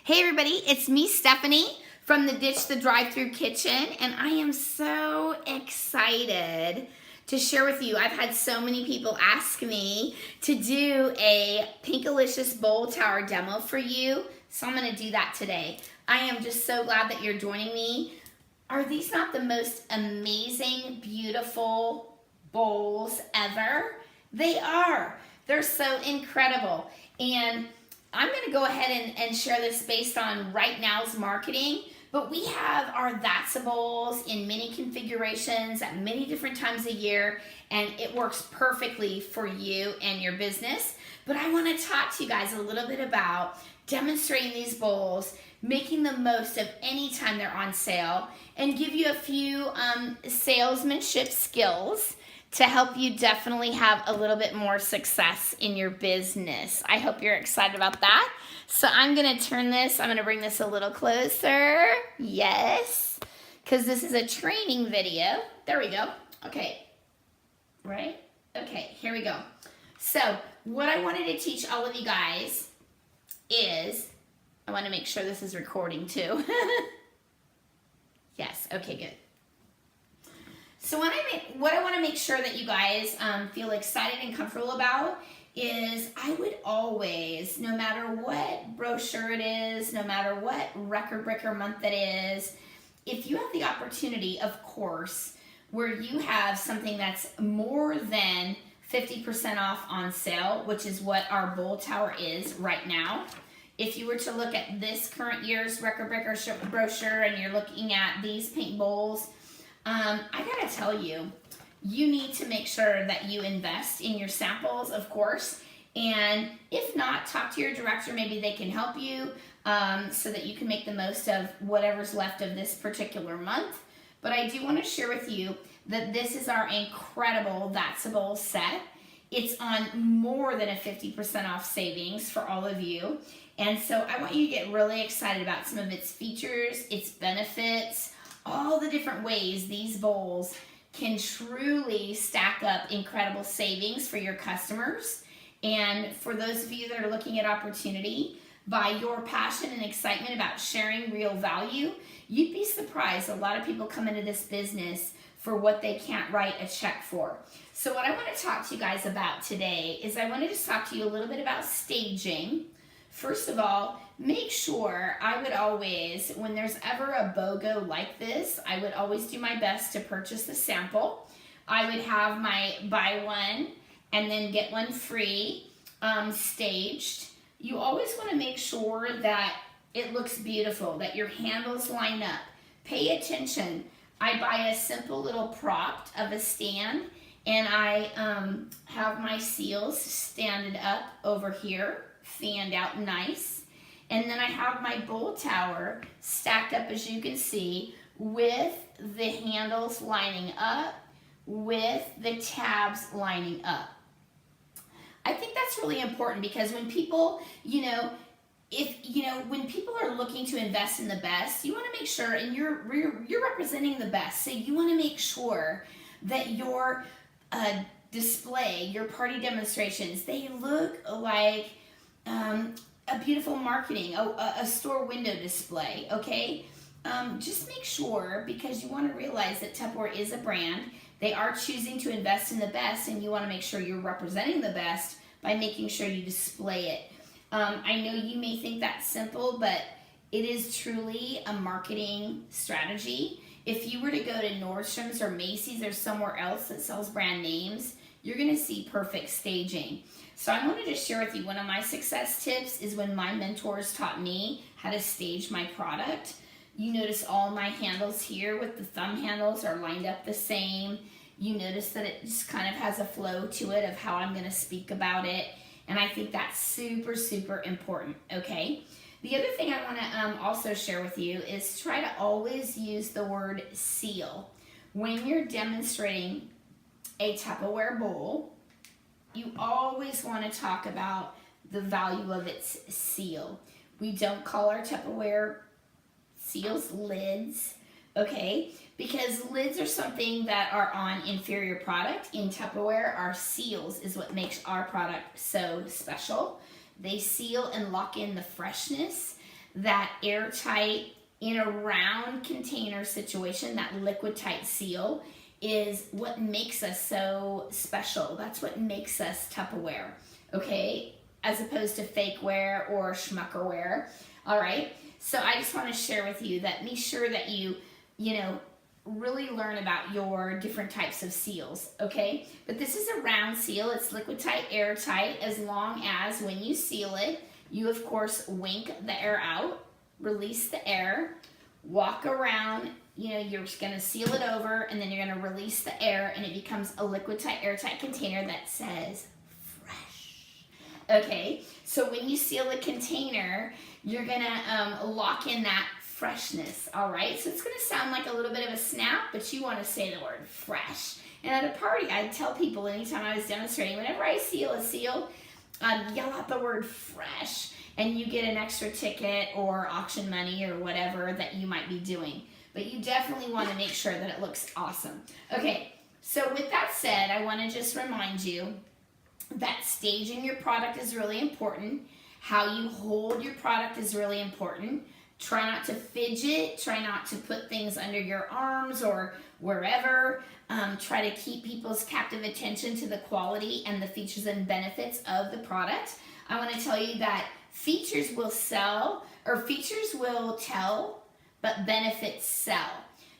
Hey everybody, it's me, Stephanie, from the Ditch the Drive-Thru Kitchen, and I am so excited to share with you. I've had so many people ask me to do a Pinkalicious Bowl Tower demo for you, so I'm gonna do that today. I am just so glad that you're joining me. Are these not the most amazing, beautiful bowls ever? They are. They're so incredible. And I'm going to go ahead and share this based on right now's marketing, but we have our That's-A bowls in many configurations at many different times a year, and it works perfectly for you and your business. But I want to talk to you guys a little bit about demonstrating these bowls, making the most of any time they're on sale, and give you a few salesmanship skills to help you definitely have a little bit more success in your business. I hope you're excited about that. So I'm gonna turn this, I'm gonna bring this a little closer. Yes, because this is a training video. There we go. Okay, right? Okay, here we go. So what I wanted to teach all of you guys is, I wanna make sure this is recording too. Yes, okay, good. So what I want to make sure that you guys feel excited and comfortable about is I would always, no matter what brochure it is, no matter what record breaker month it is, if you have the opportunity, of course, where you have something that's more than 50% off on sale, which is what our bowl tower is right now. If you were to look at this current year's record breaker brochure and you're looking at these pink bowls, I gotta tell you, you need to make sure that you invest in your samples, of course, and if not, talk to your director. Maybe they can help you so that you can make the most of whatever's left of this particular month. But I do want to share with you that this is our incredible That's-A Bowl set. It's on more than a 50% off savings for all of you. And so I want you to get really excited about some of its features, its benefits, all the different ways these bowls can truly stack up incredible savings for your customers. And for those of you that are looking at opportunity, by your passion and excitement about sharing real value, you'd be surprised. A lot of people come into this business for what they can't write a check for. So what I want to talk to you guys about today is I want to just talk to you a little bit about staging. First of all, make sure, I would always, when there's ever a BOGO like this, I would always do my best to purchase the sample. I would have my buy one and then get one free staged. You always want to make sure that it looks beautiful, that your handles line up. Pay attention. I buy a simple little prop of a stand, and I have my seals standed up over here, fanned out nice. And then I have my bowl tower stacked up, as you can see, with the handles lining up, with the tabs lining up. I think that's really important because when people, when people are looking to invest in the best, you want to make sure, and you're representing the best, so you want to make sure that your display, your party demonstrations, they look like a beautiful marketing, a store window display, okay? Just make sure, because you want to realize that Tupperware is a brand. They are choosing to invest in the best, and you want to make sure you're representing the best by making sure you display it. I know you may think that's simple, but it is truly a marketing strategy. If you were to go to Nordstrom's or Macy's or somewhere else that sells brand names, you're going to see perfect staging. So I wanted to share with you one of my success tips is when my mentors taught me how to stage my product. You notice all my handles here with the thumb handles are lined up the same. You notice that it just kind of has a flow to it of how I'm going to speak about it. And I think that's super, super important, okay? The other thing I want to also share with you is try to always use the word seal. When you're demonstrating a Tupperware bowl, you always want to talk about the value of its seal. We don't call our Tupperware seals lids, okay? Because lids are something that are on inferior product. In Tupperware, our seals is what makes our product so special. They seal and lock in the freshness that airtight in a round container situation, that liquid tight seal, is what makes us so special. That's what makes us Tupperware, okay? As opposed to fakeware or schmuckerware, all right? So I just want to share with you that make sure that you really learn about your different types of seals, okay? But this is a round seal. It's liquid tight, airtight, as long as when you seal it, you of course wink the air out, release the air, walk around, you're just gonna seal it over, and then you're gonna release the air, and it becomes a liquid tight, airtight container that says fresh. Okay, so when you seal the container, you're gonna lock in that freshness, all right? So it's gonna sound like a little bit of a snap, but you wanna say the word fresh. And at a party, I'd tell people anytime I was demonstrating, whenever I seal a seal, yell out the word fresh, and you get an extra ticket or auction money or whatever that you might be doing. But you definitely want to make sure that it looks awesome. Okay, so with that said, I want to just remind you that staging your product is really important. How you hold your product is really important. Try not to fidget. Try not to put things under your arms or wherever. Try to keep people's captive attention to the quality and the features and benefits of the product. I want to tell you that features will sell, or features will tell, but benefits sell.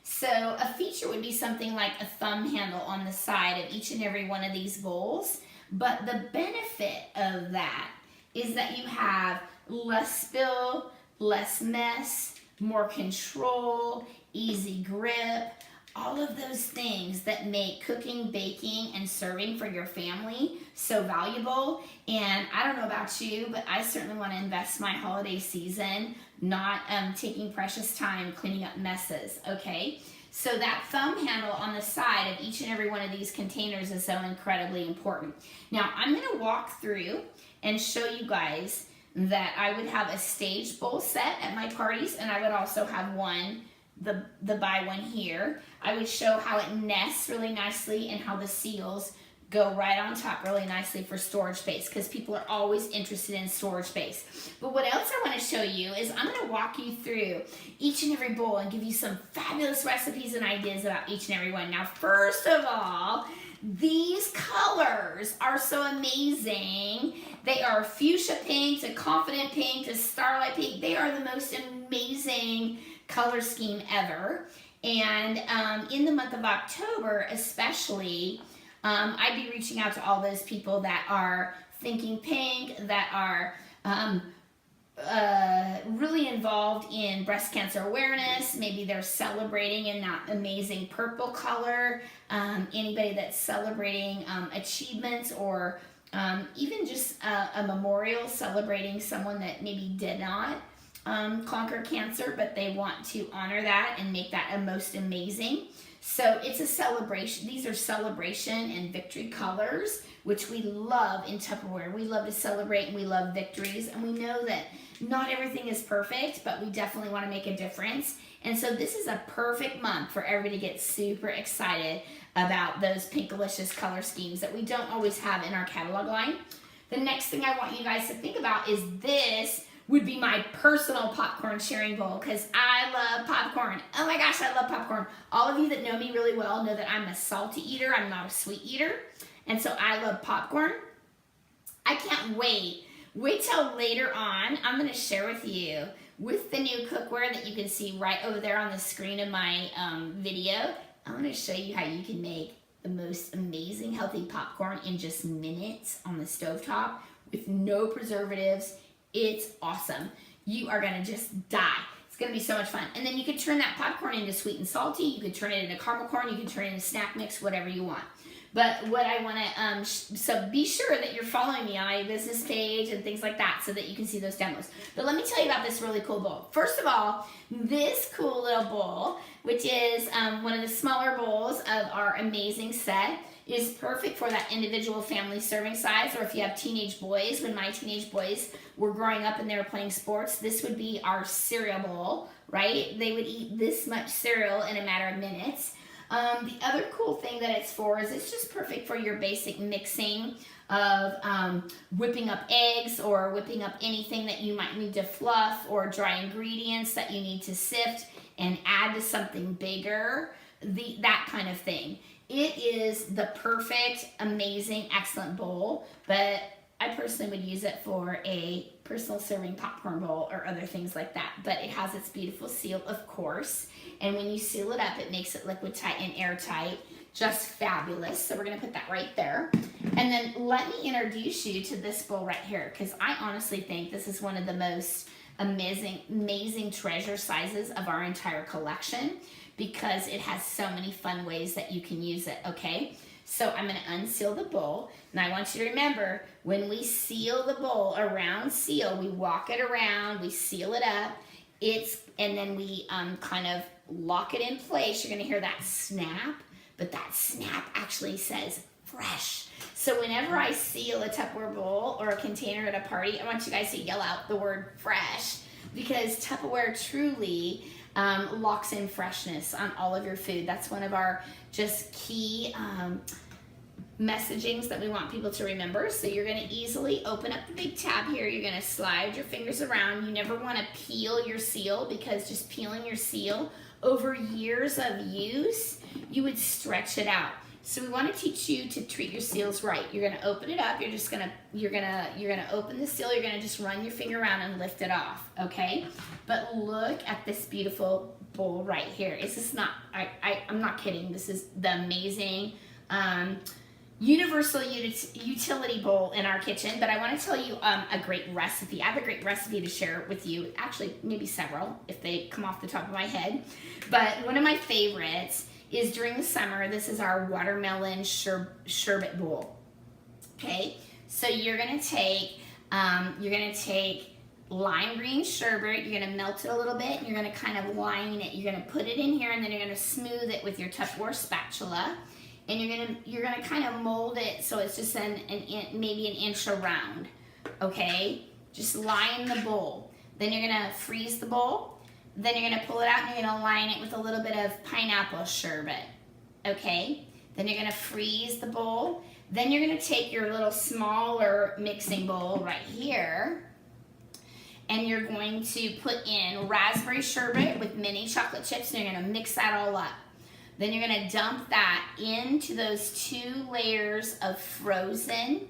So a feature would be something like a thumb handle on the side of each and every one of these bowls. But the benefit of that is that you have less spill, less mess, more control, easy grip, all of those things that make cooking, baking, and serving for your family so valuable. And I don't know about you, but I certainly want to invest my holiday season not taking precious time cleaning up messes, okay? So that thumb handle on the side of each and every one of these containers is so incredibly important. Now, I'm going to walk through and show you guys that I would have a staged bowl set at my parties, and I would also have one, the buy one here. I would show how it nests really nicely and how the seals go right on top really nicely for storage space, because people are always interested in storage space. But what else I want to show you is I'm going to walk you through each and every bowl and give you some fabulous recipes and ideas about each and every one. Now, first of all, these colors are so amazing. They are fuchsia pink to confident pink to starlight pink. They are the most amazing color scheme ever. And in the month of October especially, I'd be reaching out to all those people that are thinking pink, that are really involved in breast cancer awareness. Maybe they're celebrating in that amazing purple color. Anybody that's celebrating achievements, or even just a memorial celebrating someone that maybe did not conquer cancer, but they want to honor that and make that a most amazing. So it's a celebration. These are celebration and victory colors, which we love in Tupperware. We love to celebrate, and we love victories, and we know that not everything is perfect, but we definitely want to make a difference. And so this is a perfect month for everybody to get super excited about those Pinkalicious color schemes that we don't always have in our catalog line. The next thing I want you guys to think about is this would be my personal popcorn sharing bowl, because I love popcorn. Oh my gosh, I love popcorn. All of you that know me really well know that I'm a salty eater. I'm not a sweet eater. And so I love popcorn. I can't wait. Wait till later on. I'm going to share with you with the new cookware that you can see right over there on the screen of my video. I'm going to show you how you can make the most amazing healthy popcorn in just minutes on the stovetop with no preservatives. It's awesome. You are going to just die. It's going to be so much fun. And then you can turn that popcorn into sweet and salty. You can turn it into caramel corn. You can turn it into snack mix, whatever you want. But what I want to, so be sure that you're following me on my business page and things like that so that you can see those demos. But let me tell you about this really cool bowl. First of all, this cool little bowl, which is one of the smaller bowls of our amazing set, is perfect for that individual family serving size, or if you have teenage boys. When my teenage boys were growing up and they were playing sports, this would be our cereal bowl, right? They would eat this much cereal in a matter of minutes. The other cool thing that it's for is it's just perfect for your basic mixing of whipping up eggs or whipping up anything that you might need to fluff, or dry ingredients that you need to sift and add to something bigger, that kind of thing. It is the perfect, amazing, excellent bowl, but I personally would use it for a personal serving popcorn bowl or other things like that. But it has its beautiful seal, of course, and when you seal it up, it makes it liquid tight and airtight. Just fabulous. So we're gonna put that right there. And then let me introduce you to this bowl right here, because I honestly think this is one of the most amazing treasure sizes of our entire collection, because it has so many fun ways that you can use it, okay? So I'm gonna unseal the bowl, and I want you to remember, when we seal the bowl, a round seal, we walk it around, we seal it up, and then we kind of lock it in place. You're gonna hear that snap, but that snap actually says fresh. So whenever I seal a Tupperware bowl or a container at a party, I want you guys to yell out the word fresh, because Tupperware truly locks in freshness on all of your food. That's one of our just key messagings that we want people to remember. So you're gonna easily open up the big tab here. You're gonna slide your fingers around. You never wanna peel your seal, because just peeling your seal over years of use, you would stretch it out. So we want to teach you to treat your seals right. You're going to open it up. You're gonna open the seal. You're gonna just run your finger around and lift it off, okay? But look at this beautiful bowl right here. Is this not? I'm not kidding. This is the amazing universal utility bowl in our kitchen. But I want to tell you a great recipe. I have a great recipe to share with you. Actually, maybe several if they come off the top of my head. But one of my favorites is during the summer. This is our watermelon sherbet bowl. Okay, so you're gonna take lime green sherbet. You're gonna melt it a little bit, and you're gonna kind of line it. You're gonna put it in here, and then you're gonna smooth it with your Tupperware spatula, and you're gonna kind of mold it so it's just maybe an inch around. Okay, just line the bowl. Then you're gonna freeze the bowl. Then you're gonna pull it out, and you're gonna line it with a little bit of pineapple sherbet, okay? Then you're gonna freeze the bowl. Then you're gonna take your little smaller mixing bowl right here, and you're going to put in raspberry sherbet with mini chocolate chips, and you're gonna mix that all up. Then you're gonna dump that into those 2 layers of frozen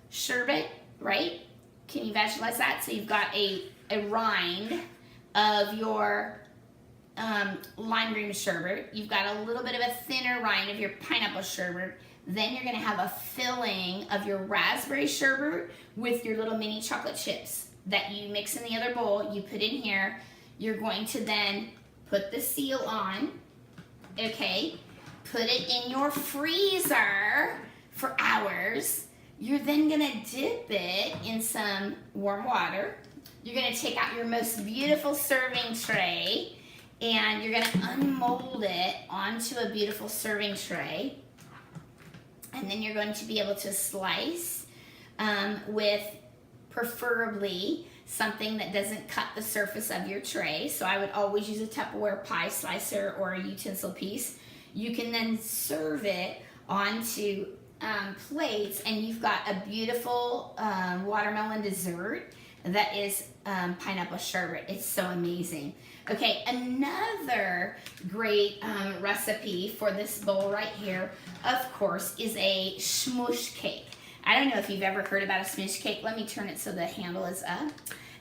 sherbet, right? Can you visualize that? So you've got a rind of your lime green sherbet. You've got a little bit of a thinner rind of your pineapple sherbet. Then you're gonna have a filling of your raspberry sherbet with your little mini chocolate chips that you mix in the other bowl. You put in here. You're going to then put the seal on, okay? Put it in your freezer for hours. You're then gonna dip it in some warm water. You're gonna take out your most beautiful serving tray, and you're gonna unmold it onto a beautiful serving tray. And then you're going to be able to slice with preferably something that doesn't cut the surface of your tray. So I would always use a Tupperware pie slicer or a utensil piece. You can then serve it onto plates, and you've got a beautiful watermelon dessert that is pineapple sherbet. It's so amazing. Okay, another great recipe for this bowl right here, of course, is a smoosh cake. I don't know if you've ever heard about a smoosh cake. Let me turn it so the handle is up.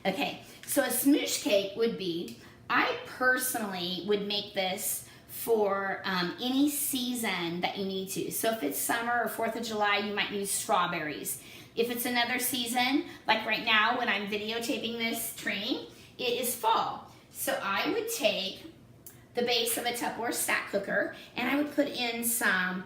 Okay, so a smoosh cake would be, I personally would make this for any season that you need to. So if it's summer or 4th of July, you might use strawberries. If it's another season, like right now when I'm videotaping this training, it is fall. So I would take the base of a Tupperware stack cooker, and I would put in some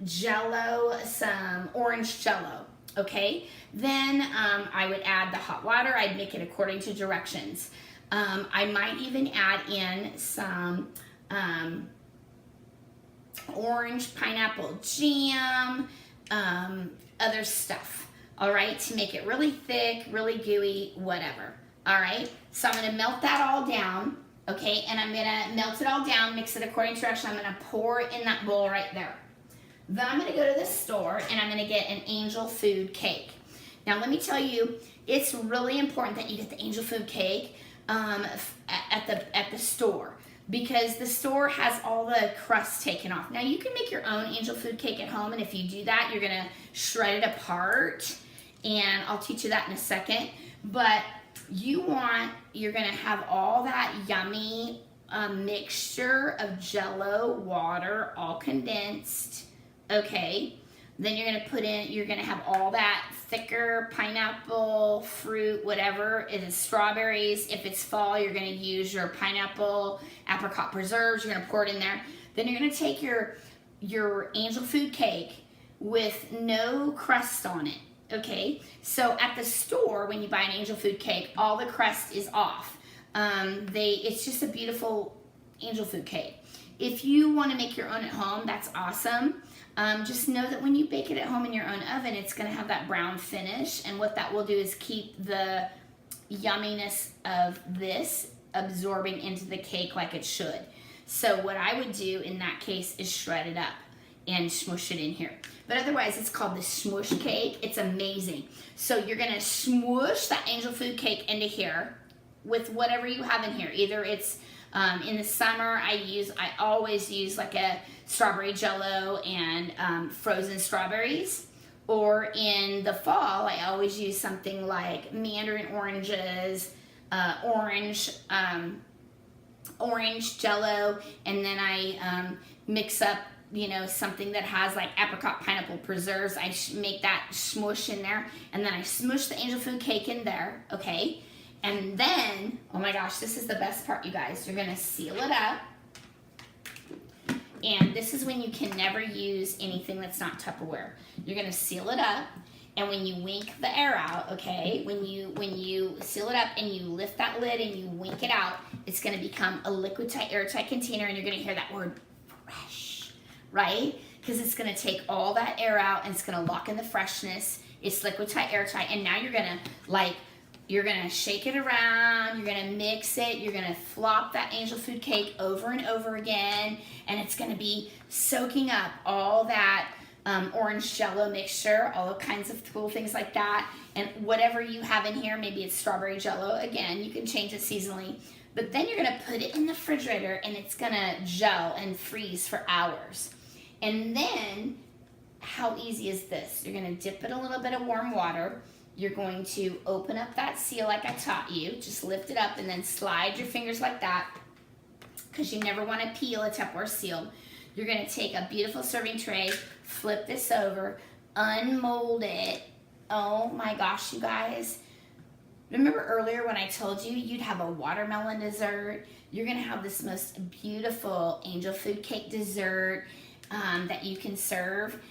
Jello, some orange Jello, okay? Then I would add the hot water. I'd make it according to directions. I might even add in some orange pineapple jam, other stuff, all right, to make it really thick, really gooey, whatever, all right? So I'm gonna melt that all down, Okay, and I'm gonna melt it all down, mix it according to direction. I'm gonna pour it in that bowl right there. Then I'm gonna go to the store and I'm gonna get an angel food cake. Now let me tell you, it's really important that you get the angel food cake at the store, because the store has all the crust taken off. Now you can make your own angel food cake at home, and if you do that, you're gonna shred it apart, and I'll teach you that in a second. But you're gonna have all that yummy mixture of Jell-O, water, all condensed, okay? Then you're gonna have all that thicker pineapple, fruit, whatever. It is strawberries. If it's fall, you're gonna use your pineapple, apricot preserves. You're gonna pour it in there. Then you're gonna take your angel food cake with no crust on it, okay? So at the store, when you buy an angel food cake, all the crust is off. It's just a beautiful angel food cake. If you wanna make your own at home, that's awesome. Just know that when you bake it at home in your own oven, it's going to have that brown finish, and what that will do is keep the yumminess of this absorbing into the cake like it should. So what I would do in that case is shred it up and smush it in here. But otherwise, it's called the smush cake. It's amazing. So you're going to smush that angel food cake into here with whatever you have in here. Either it's in the summer, I always use like a strawberry Jell-O and frozen strawberries. Or in the fall, I always use something like mandarin oranges, orange Jell-O, and then I mix up, something that has like apricot pineapple preserves. I make that smush in there, and then I smush the angel food cake in there, okay? And then, oh my gosh, this is the best part, you guys. You're gonna seal it up. And this is when you can never use anything that's not Tupperware. You're gonna seal it up, and when you wink the air out, okay, when you seal it up and you lift that lid and you wink it out, it's gonna become a liquid tight, airtight container, and you're gonna hear that word fresh, right? Because it's gonna take all that air out and it's gonna lock in the freshness. It's liquid tight, airtight, and now you're gonna shake it around, you're gonna mix it, you're gonna flop that angel food cake over and over again, and it's gonna be soaking up all that orange Jell-O mixture, all kinds of cool things like that, and whatever you have in here, maybe it's strawberry Jell-O, again, you can change it seasonally, but then you're gonna put it in the refrigerator and it's gonna gel and freeze for hours. And then, how easy is this? You're gonna dip it in a little bit of warm water. You're going to open up that seal like I taught you. Just lift it up and then slide your fingers like that, because you never want to peel a Tupperware seal. You're going to take a beautiful serving tray, flip this over, unmold it. Oh my gosh, you guys. Remember earlier when I told you you'd have a watermelon dessert? You're going to have this most beautiful angel food cake dessert that you can serve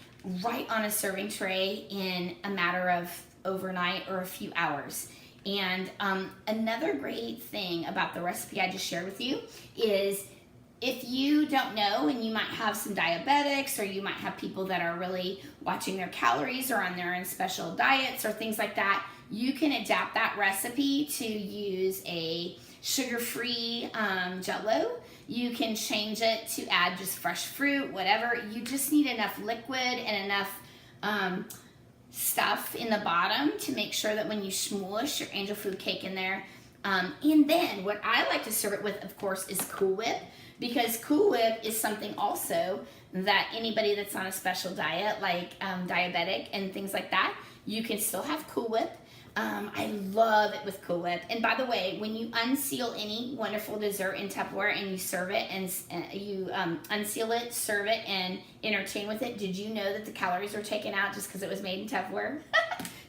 right on a serving tray in a matter of overnight or a few hours. And another great thing about the recipe I just shared with you is, if you don't know, and you might have some diabetics, or you might have people that are really watching their calories or on their own special diets or things like that, you can adapt that recipe to use a sugar-free Jell-O. You can change it to add just fresh fruit, whatever. You just need enough liquid and enough stuff in the bottom to make sure that when you smush your angel food cake in there, and then what I like to serve it with, of course, is Cool Whip, because Cool Whip is something also that anybody that's on a special diet, like diabetic and things like that, you can still have Cool Whip. I love it with Cool Whip. And by the way, when you unseal any wonderful dessert in Tupperware and you serve it, and you unseal it, serve it, and entertain with it, did you know that the calories are taken out just because it was made in Tupperware?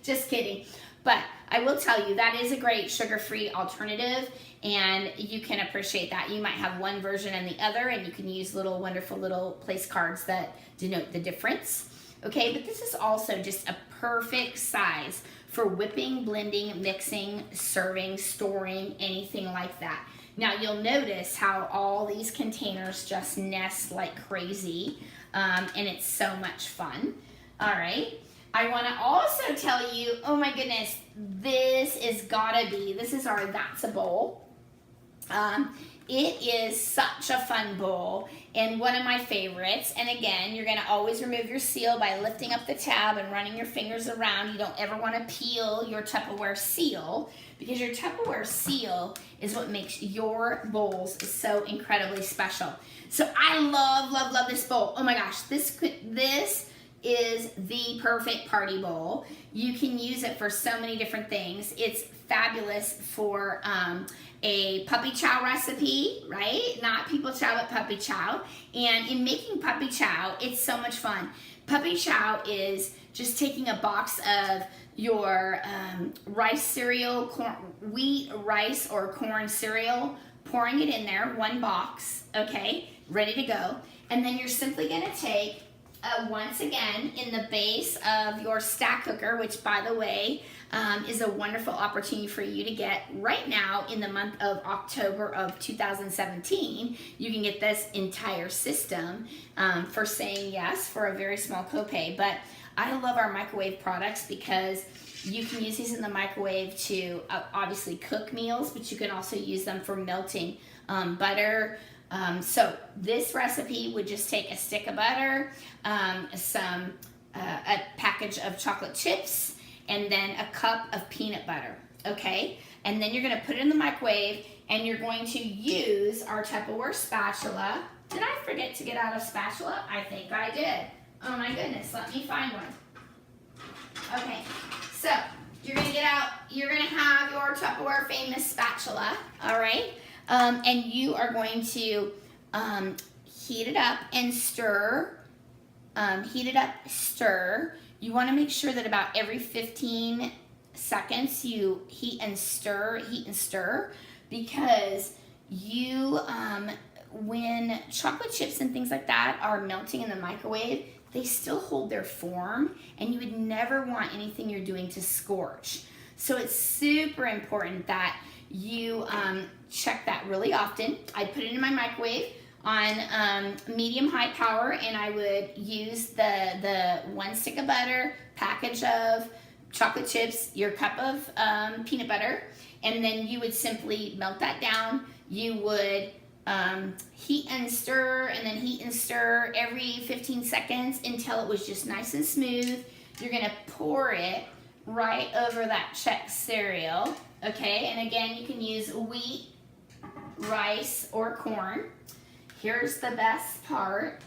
Just kidding. But I will tell you, that is a great sugar-free alternative, and you can appreciate that. You might have one version and the other, and you can use little wonderful little place cards that denote the difference. Okay, but this is also just a perfect size for whipping, blending, mixing, serving, storing, anything like that. Now you'll notice how all these containers just nest like crazy, and it's so much fun. All right, I want to also tell you, oh my goodness, this is our That's a Bowl. It is such a fun bowl and one of my favorites. And again, you're gonna always remove your seal by lifting up the tab and running your fingers around. You don't ever wanna peel your Tupperware seal because your Tupperware seal is what makes your bowls so incredibly special. So I love this bowl. Oh my gosh, this is the perfect party bowl. You can use it for so many different things. It's fabulous for a puppy chow recipe, right? Not people chow, but puppy chow. And in making puppy chow, it's so much fun. Puppy chow is just taking a box of your rice cereal, wheat, rice, or corn cereal, pouring it in there, one box, okay, ready to go. And then you're simply gonna take, once again, in the base of your stack cooker, which by the way, is a wonderful opportunity for you to get right now in the month of October of 2017. You can get this entire system for saying yes for a very small copay. But I love our microwave products because you can use these in the microwave to obviously cook meals, but you can also use them for melting butter. So this recipe would just take a stick of butter, a package of chocolate chips, and then a cup of peanut butter, okay? And then you're gonna put it in the microwave and you're going to use our Tupperware spatula. Did I forget to get out a spatula? I think I did. Oh my goodness, let me find one. Okay, so you're gonna have your Tupperware famous spatula, all right? And you are going to heat it up and stir. You want to make sure that about every 15 seconds you heat and stir, because you, when chocolate chips and things like that are melting in the microwave, they still hold their form, and you would never want anything you're doing to scorch. So it's super important that you check that really often. I put it in my microwave on medium-high power, and I would use the one stick of butter, package of chocolate chips, your cup of peanut butter, and then you would simply melt that down. You would heat and stir, and then heat and stir every 15 seconds until it was just nice and smooth. You're gonna pour it right over that Chex cereal, okay? And again, you can use wheat, rice, or corn. Here's the best part.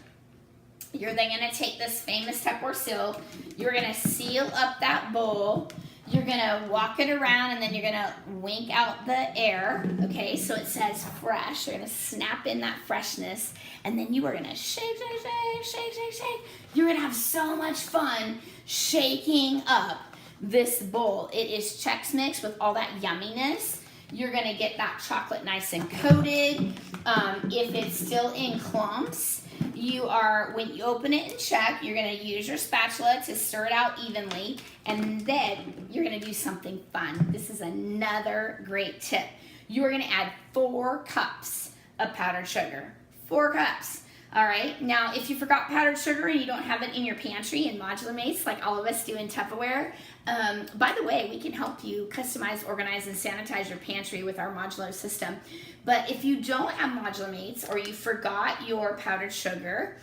You're then gonna take this famous Tupperware seal, you're gonna seal up that bowl, you're gonna walk it around, and then you're gonna wink out the air, okay? So it says fresh. You're gonna snap in that freshness, and then you are gonna shake. You're gonna have so much fun shaking up this bowl. It is Chex Mix with all that yumminess. You're gonna get that chocolate nice and coated. If it's still in clumps, when you open it and check, you're gonna use your spatula to stir it out evenly, and then you're gonna do something fun. This is another great tip. You're gonna add 4 cups of powdered sugar. 4 cups. All right, now if you forgot powdered sugar and you don't have it in your pantry in Modular Mates like all of us do in Tupperware, by the way, we can help you customize, organize, and sanitize your pantry with our modular system. But if you don't have Modular Mates or you forgot your powdered sugar,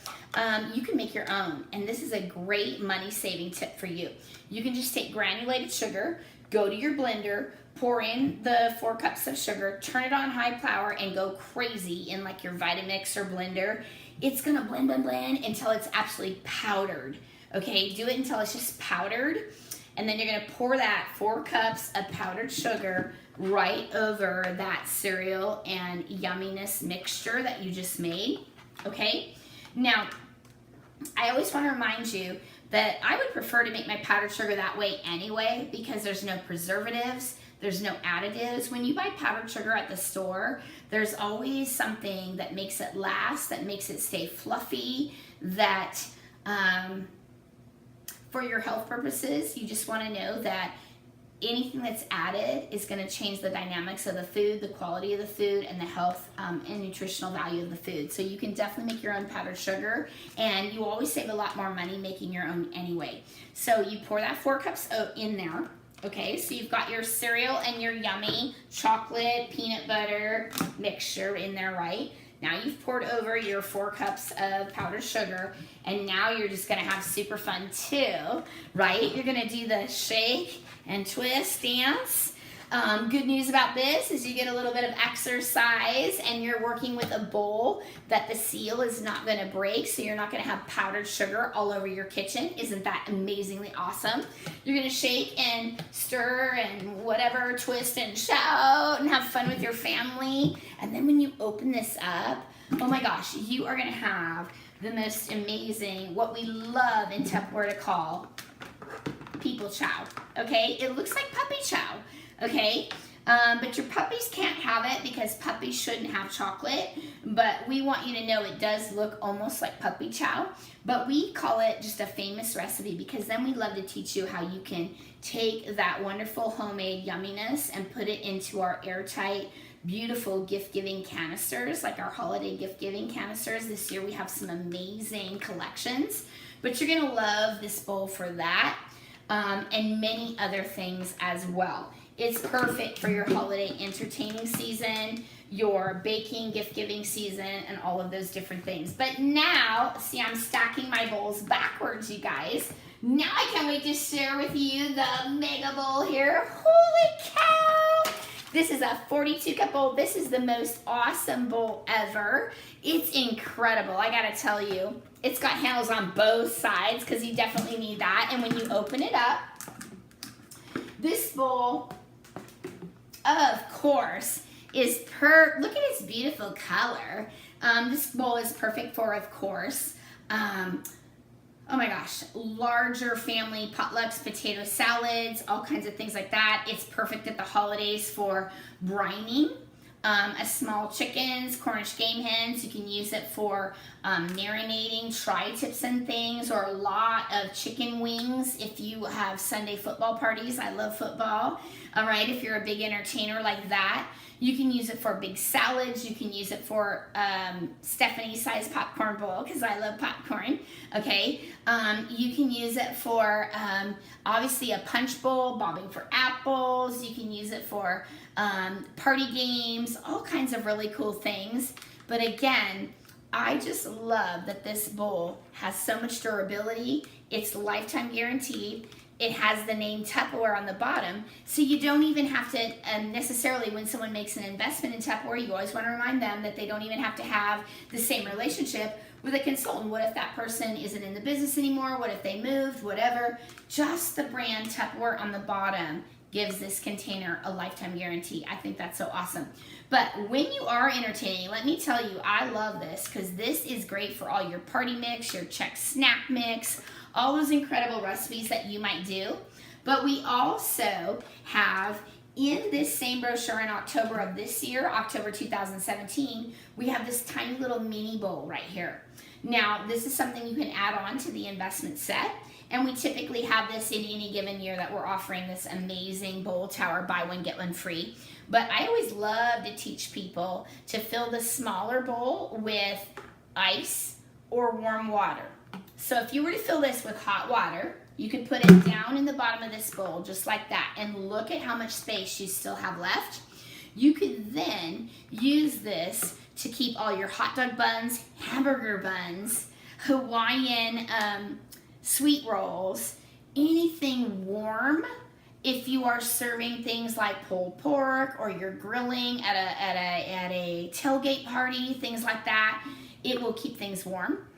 you can make your own. And this is a great money-saving tip for you. You can just take granulated sugar, go to your blender, pour in the 4 cups of sugar, turn it on high power, and go crazy in like your Vitamix or blender. It's gonna blend until it's absolutely powdered, okay? Do it until it's just powdered, and then you're gonna pour that 4 cups of powdered sugar right over that cereal and yumminess mixture that you just made, okay? Now, I always wanna remind you that I would prefer to make my powdered sugar that way anyway, because there's no preservatives, there's no additives. When you buy powdered sugar at the store, there's always something that makes it last, that makes it stay fluffy, that for your health purposes, you just want to know that anything that's added is going to change the dynamics of the food, the quality of the food, and the health and nutritional value of the food. So you can definitely make your own powdered sugar, and you always save a lot more money making your own anyway. So you pour that 4 cups in there, Okay, so you've got your cereal and your yummy chocolate peanut butter mixture in there, right? Now you've poured over your 4 cups of powdered sugar, and now you're just gonna have super fun too, right? You're gonna do the shake and twist dance. Good news about this is you get a little bit of exercise, and you're working with a bowl that the seal is not gonna break, so you're not gonna have powdered sugar all over your kitchen. Isn't that amazingly awesome? You're gonna shake and stir and whatever, twist and shout and have fun with your family. And then when you open this up, oh my gosh, you are gonna have the most amazing, what we love in Tupperware to call people chow, okay? It looks like puppy chow. Okay, but your puppies can't have it because puppies shouldn't have chocolate, but we want you to know it does look almost like puppy chow, but we call it just a famous recipe because then we love to teach you how you can take that wonderful homemade yumminess and put it into our airtight, beautiful gift-giving canisters, like our holiday gift-giving canisters. This year we have some amazing collections, but you're gonna love this bowl for that, and many other things as well. It's perfect for your holiday entertaining season, your baking, gift-giving season, and all of those different things. But now, see, I'm stacking my bowls backwards, you guys. Now I can't wait to share with you the mega bowl here. Holy cow! This is a 42-cup bowl. This is the most awesome bowl ever. It's incredible, I gotta tell you. It's got handles on both sides because you definitely need that. And when you open it up, this bowl, of course, is look at its beautiful color. This bowl is perfect for, of course, oh my gosh, larger family potlucks, potato salads, all kinds of things like that. It's perfect at the holidays for brining. A small chickens, Cornish game hens. You can use it for marinating tri-tips and things, or a lot of chicken wings if you have Sunday football parties. I love football. All right, if you're a big entertainer like that. You can use it for big salads. You can use it for Stephanie-sized popcorn bowl because I love popcorn, okay? You can use it for, obviously, a punch bowl, bobbing for apples. You can use it for party games, all kinds of really cool things. But again, I just love that this bowl has so much durability. It's lifetime guaranteed. It has the name Tupperware on the bottom, so you don't even have to necessarily, when someone makes an investment in Tupperware, you always want to remind them that they don't even have to have the same relationship with a consultant. What if that person isn't in the business anymore? What if they moved? Whatever. Just the brand Tupperware on the bottom gives this container a lifetime guarantee. I think that's so awesome. But when you are entertaining, let me tell you, I love this because this is great for all your party mix, your Czech snack mix, all those incredible recipes that you might do. But we also have, in this same brochure in October of this year, October 2017, we have this tiny little mini bowl right here. Now, this is something you can add on to the investment set, and we typically have this in any given year that we're offering this amazing bowl tower, buy one, get one free. But I always love to teach people to fill the smaller bowl with ice or warm water. So if you were to fill this with hot water, you could put it down in the bottom of this bowl just like that, and look at how much space you still have left. You could then use this to keep all your hot dog buns, hamburger buns, Hawaiian sweet rolls, anything warm. If you are serving things like pulled pork, or you're grilling at a tailgate party, things like that, it will keep things warm.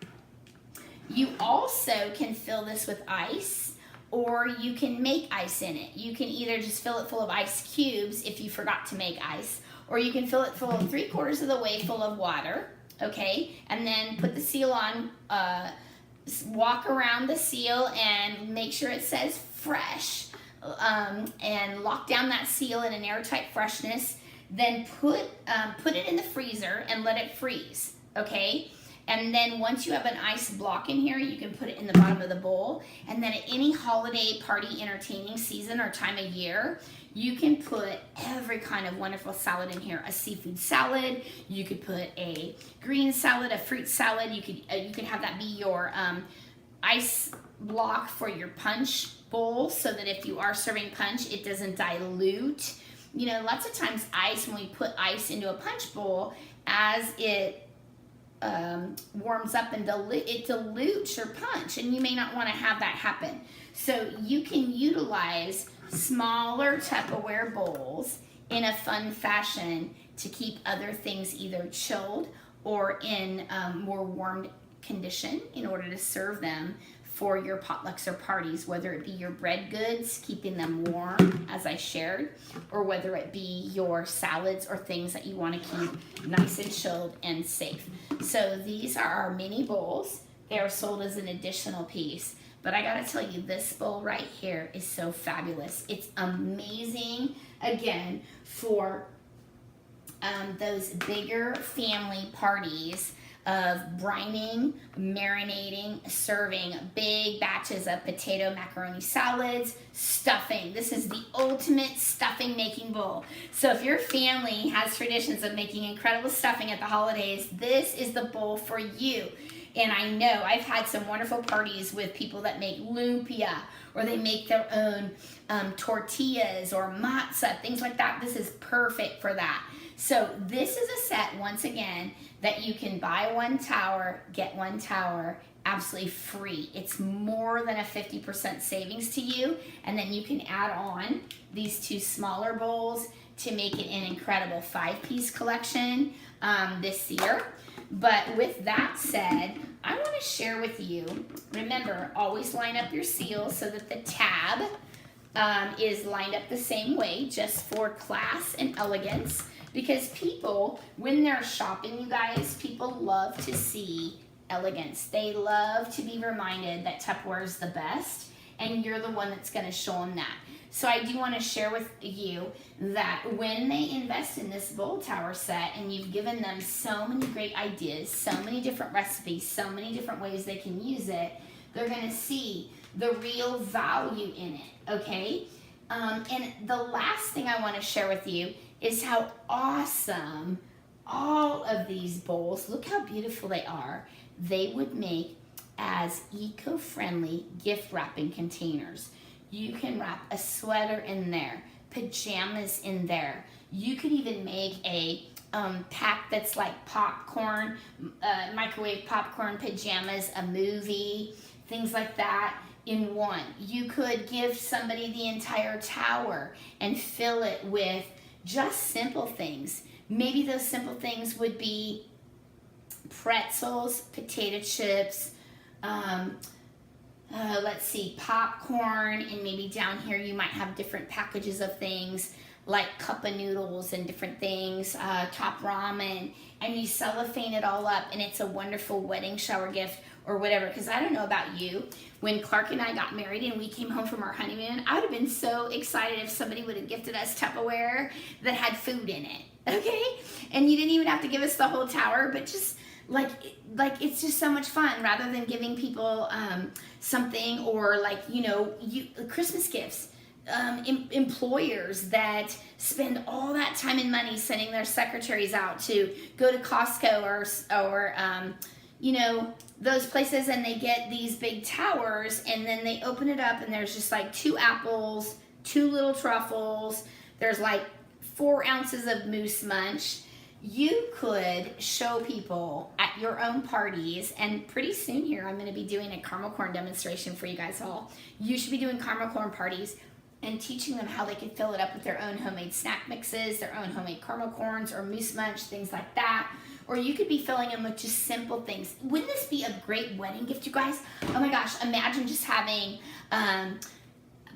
You also can fill this with ice, or you can make ice in it. You can either just fill it full of ice cubes if you forgot to make ice, or you can fill it full of 3/4 of the way full of water, okay? And then put the seal on, walk around the seal and make sure it says fresh, and lock down that seal in an airtight freshness. Then put it in the freezer and let it freeze, okay? And then once you have an ice block in here, you can put it in the bottom of the bowl. And then at any holiday party entertaining season or time of year, you can put every kind of wonderful salad in here. A seafood salad, you could put a green salad, a fruit salad. You could have that be your ice block for your punch bowl so that if you are serving punch, it doesn't dilute. You know, lots of times ice, when we put ice into a punch bowl, as it warms up and it dilutes your punch, and you may not want to have that happen. So you can utilize smaller Tupperware bowls in a fun fashion to keep other things either chilled or in more warmed condition in order to serve them for your potlucks or parties, whether it be your bread goods, keeping them warm, as I shared, or whether it be your salads or things that you want to keep nice and chilled and safe. So these are our mini bowls. They are sold as an additional piece. But I gotta tell you, this bowl right here is so fabulous. It's amazing, again, for those bigger family parties of brining, marinating, serving big batches of potato macaroni salads, stuffing. This is the ultimate stuffing making bowl. So if your family has traditions of making incredible stuffing at the holidays, this is the bowl for you. And I know I've had some wonderful parties with people that make lumpia, or they make their own tortillas or matzah, things like that. This is perfect for that. So this is a set, once again, that you can buy one tower, get one tower, absolutely free. It's more than a 50% savings to you, and then you can add on these two smaller bowls to make it an incredible 5-piece collection this year. But with that said, I want to share with you, remember, always line up your seals so that the tab is lined up the same way, just for class and elegance. Because people, when they're shopping, you guys, people love to see elegance. They love to be reminded that Tupperware is the best, and you're the one that's going to show them that. So I do want to share with you that when they invest in this bowl tower set, and you've given them so many great ideas, so many different recipes, so many different ways they can use it, they're going to see the real value in it, okay? And the last thing I want to share with you is how awesome all of these bowls, look how beautiful they are, they would make as eco-friendly gift wrapping containers. You can wrap a sweater in there, pajamas in there. You could even make a pack that's like popcorn, microwave popcorn, pajamas, a movie, things like that in one. You could give somebody the entire tower and fill it with just simple things. Maybe those simple things would be pretzels, potato chips, let's see, popcorn, and maybe down here you might have different packages of things like cup of noodles and different things, top ramen, and you cellophane it all up, and it's a wonderful wedding shower gift or whatever. Because I don't know about you, when Clark and I got married and we came home from our honeymoon, I would have been so excited if somebody would have gifted us Tupperware that had food in it, okay? And you didn't even have to give us the whole tower, but just like it's just so much fun, rather than giving people something, or like, you know, Christmas gifts. Employers that spend all that time and money sending their secretaries out to go to Costco or you know, those places, and they get these big towers, and then they open it up and there's just like 2 apples, 2 little truffles, there's like 4 ounces of moose munch. You could show people at your own parties, and pretty soon here I'm going to be doing a caramel corn demonstration for you guys all. You should be doing caramel corn parties and teaching them how they could fill it up with their own homemade snack mixes, their own homemade caramel corns or moose munch, things like that. Or you could be filling them with just simple things. Wouldn't this be a great wedding gift, you guys? Oh my gosh, imagine just having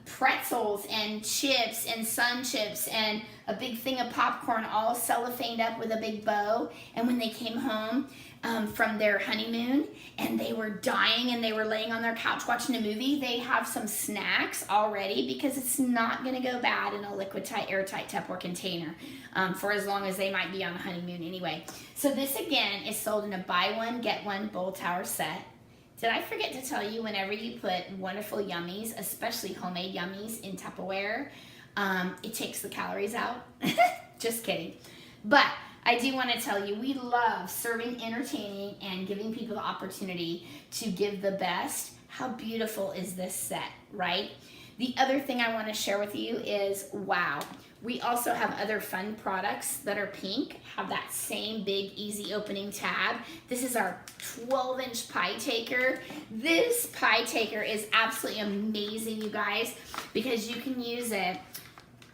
pretzels and chips and sun chips and a big thing of popcorn all cellophaned up with a big bow. And when they came home from their honeymoon and they were dying and they were laying on their couch watching a movie, they have some snacks already, because it's not going to go bad in a liquid tight, airtight Tupperware container for as long as they might be on a honeymoon anyway. So this again is sold in a buy one get one bowl tower set. Did I forget to tell you, whenever you put wonderful yummies, especially homemade yummies, in Tupperware, it takes the calories out? Just kidding. But I do want to tell you, we love serving, entertaining, and giving people the opportunity to give the best. How beautiful is this set, right? The other thing I want to share with you is, wow, we also have other fun products that are pink, have that same big easy opening tab. This is our 12-inch pie taker. This pie taker is absolutely amazing, you guys, because you can use it.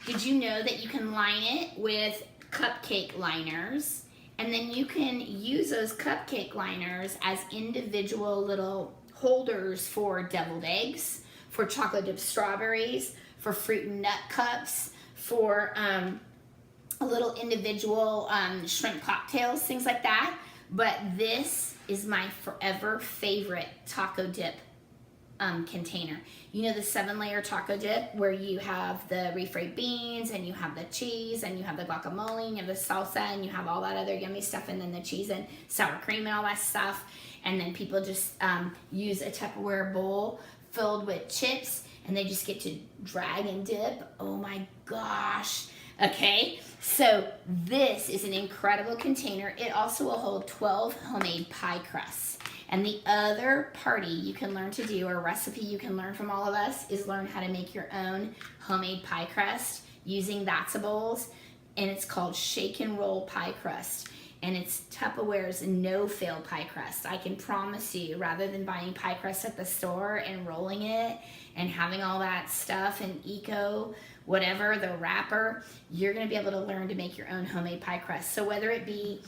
Did you know that you can line it with cupcake liners? And then you can use those cupcake liners as individual little holders for deviled eggs, for chocolate dipped strawberries, for fruit and nut cups, for a little individual shrimp cocktails, things like that. But this is my forever favorite taco dip container. You know the 7-layer taco dip where you have the refried beans and you have the cheese and you have the guacamole and you have the salsa and you have all that other yummy stuff and then the cheese and sour cream and all that stuff. And then people just use a Tupperware bowl filled with chips and they just get to drag and dip. Oh my gosh. Okay, so this is an incredible container. It also will hold 12 homemade pie crusts. And the other party you can learn to do, or recipe you can learn from all of us, is learn how to make your own homemade pie crust using That's a Bowls. And it's called Shake and Roll Pie Crust. And it's Tupperware's no-fail pie crust. I can promise you, rather than buying pie crust at the store and rolling it and having all that stuff and eco whatever, the wrapper, you're going to be able to learn to make your own homemade pie crust. So whether it be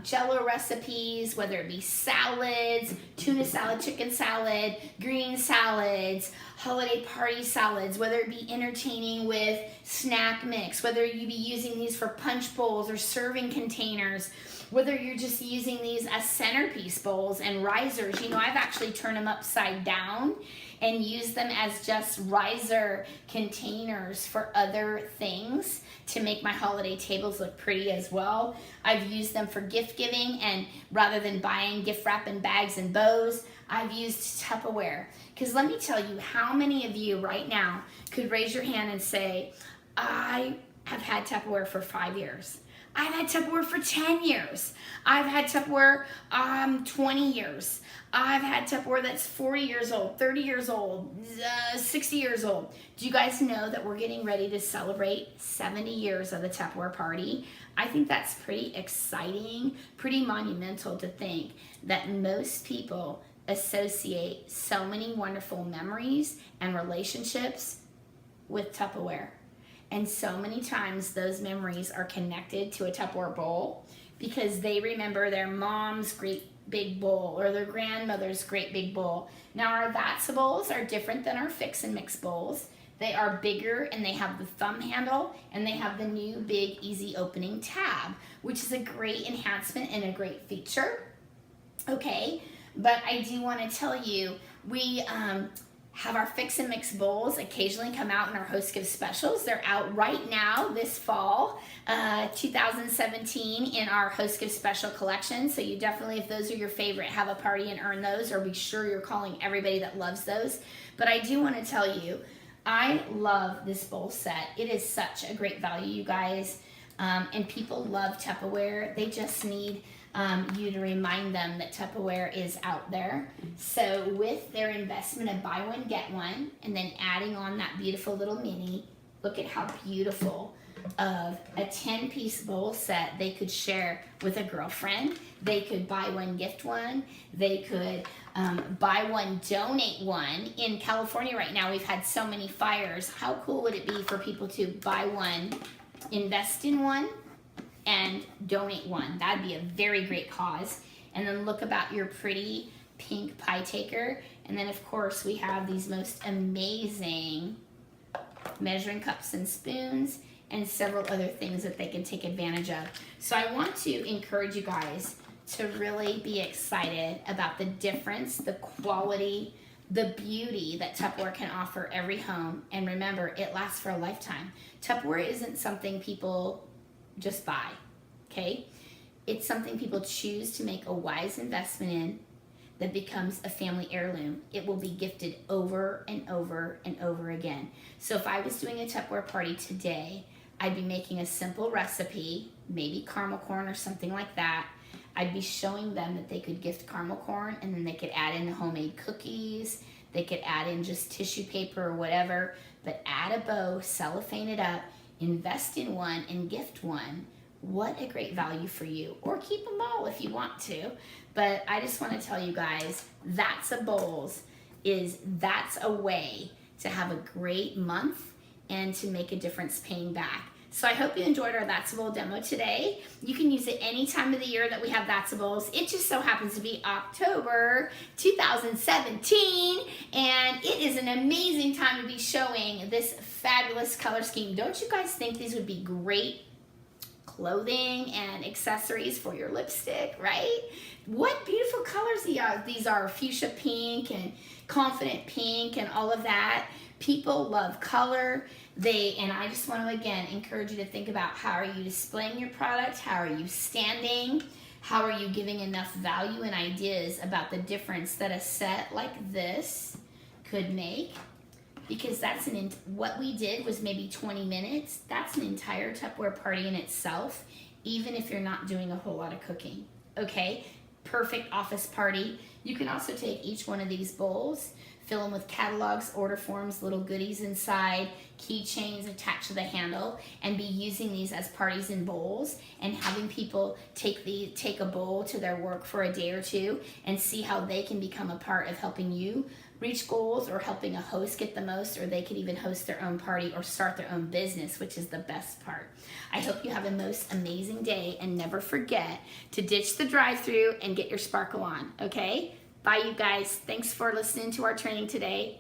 Jell-O recipes, whether it be salads, tuna salad, chicken salad, green salads, holiday party salads, whether it be entertaining with snack mix, whether you be using these for punch bowls or serving containers, whether you're just using these as centerpiece bowls and risers. You know, I've actually turned them upside down and use them as just riser containers for other things to make my holiday tables look pretty as well. I've used them for gift giving, and rather than buying gift wrap and bags and bows, I've used Tupperware. Because let me tell you, how many of you right now could raise your hand and say, I have had Tupperware for 5 years. I've had Tupperware for 10 years. I've had Tupperware 20 years. I've had Tupperware that's 40 years old, 30 years old, 60 years old. Do you guys know that we're getting ready to celebrate 70 years of the Tupperware party? I think that's pretty exciting, pretty monumental to think that most people associate so many wonderful memories and relationships with Tupperware. And so many times those memories are connected to a Tupperware bowl because they remember their mom's great big bowl or their grandmother's great big bowl. Now our That's bowls are different than our Fix and Mix bowls. They are bigger and they have the thumb handle and they have the new big easy opening tab, which is a great enhancement and a great feature. Okay, but I do want to tell you, we have our Fix and Mix bowls occasionally come out in our Host Gift specials. They're out right now this fall, 2017, in our Host Gift special collection. So you definitely, if those are your favorite, have a party and earn those, or be sure you're calling everybody that loves those. But I do want to tell you, I love this bowl set. It is such a great value, you guys. And people love Tupperware. They just need you to remind them that Tupperware is out there. So with their investment of buy one, get one, and then adding on that beautiful little mini, look at how beautiful of a 10-piece bowl set they could share with a girlfriend. They could buy one, gift one. They could buy one, donate one. In California right now, we've had so many fires. How cool would it be for people to buy one, invest in one, and donate one? That'd be a very great cause. And then look about your pretty pink pie taker. And then of course we have these most amazing measuring cups and spoons and several other things that they can take advantage of. So I want to encourage you guys to really be excited about the difference, the quality, the beauty that Tupperware can offer every home. And remember, it lasts for a lifetime. Tupperware isn't something people just buy, okay? It's something people choose to make a wise investment in that becomes a family heirloom. It will be gifted over and over and over again. So if I was doing a Tupperware party today, I'd be making a simple recipe, maybe caramel corn or something like that. I'd be showing them that they could gift caramel corn, and then they could add in the homemade cookies. They could add in just tissue paper or whatever, but add a bow, cellophane it up, invest in one, and gift one. What a great value for you. Or keep them all if you want to. But I just want to tell you guys, That's a Bowls that's a way to have a great month and to make a difference paying back. So I hope you enjoyed our That's a Bowl demo today. You can use it any time of the year that we have That's a Bowls. It just so happens to be October 2017, and it is an amazing time to be showing this fabulous color scheme. Don't you guys think these would be great clothing and accessories for your lipstick, right? What beautiful colors these are. Fuchsia pink and confident pink and all of that. People love color. And I just want to again encourage you to think about, how are you displaying your product? How are you standing? How are you giving enough value and ideas about the difference that a set like this could make? Because what we did was maybe 20 minutes. That's an entire Tupperware party in itself, even if you're not doing a whole lot of cooking. Okay, perfect office party. You can also take each one of these bowls, fill them with catalogs, order forms, little goodies inside, keychains attached to the handle, and be using these as parties and bowls, and having people take a bowl to their work for a day or two and see how they can become a part of helping you reach goals, or helping a host get the most, or they could even host their own party or start their own business, which is the best part. I hope you have a most amazing day, and never forget to ditch the drive-through and get your sparkle on, okay? Bye, you guys. Thanks for listening to our training today.